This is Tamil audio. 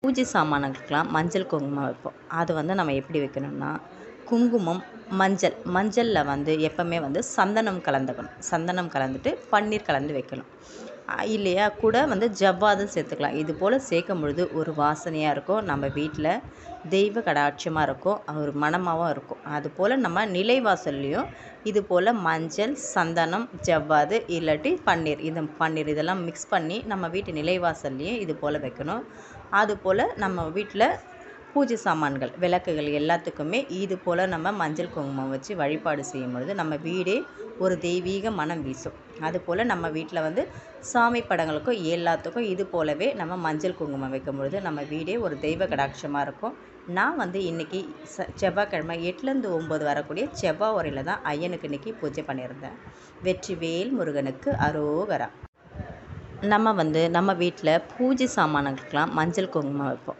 பூஜை சாமானுக்கெலாம் மஞ்சள் குங்குமம் வைப்போம். அது நம்ம எப்படி வைக்கணும்னா, குங்குமம், மஞ்சளில் எப்பவுமே சந்தனம் கலந்துக்கணும். சந்தனம் கலந்துட்டு பன்னீர் கலந்து வைக்கணும். இல்லையா கூட ஜவ்வாதும் சேர்த்துக்கலாம். இது போல் சேர்க்கும் பொழுது ஒரு வாசனையாக இருக்கும். நம்ம வீட்டில் தெய்வ கடாட்சமாக இருக்கும். ஒரு மணமாகவும் இருக்கும். அதுபோல் நம்ம நிலைவாசல்லையும் இது போல் மஞ்சள், சந்தனம், ஜவ்வாது இல்லாட்டி பன்னீர் இதெல்லாம் மிக்ஸ் பண்ணி நம்ம வீட்டு நிலைவாசல்லையும் இது போல் வைக்கணும். அதுபோல் நம்ம வீட்டில் பூஜை சாமான்கள், விளக்குகள் எல்லாத்துக்குமே இது போல் நம்ம மஞ்சள் குங்குமம் வச்சு வழிபாடு செய்யும் பொழுது நம்ம வீடே ஒரு தெய்வீக மனம் வீசும். அதுபோல் நம்ம வீட்டில் சாமி படங்களுக்கும் எல்லாத்துக்கும் இது போலவே நம்ம மஞ்சள் குங்குமம் வைக்கும் பொழுது நம்ம வீடே ஒரு தெய்வ கடாட்சமாக இருக்கும். நான் இன்றைக்கி செவ்வாய்க்கிழமை 8லேருந்து 9 வரக்கூடிய செவ்வாய் உரையில் தான் ஐயனுக்கு இன்றைக்கி பூஜை பண்ணியிருந்தேன். வெற்றிவேல் முருகனுக்கு அரோகரா. நம்ம வீட்டில் பூஜை சாமானுக்கெலாம் மஞ்சள் குங்குமம் வைப்போம்.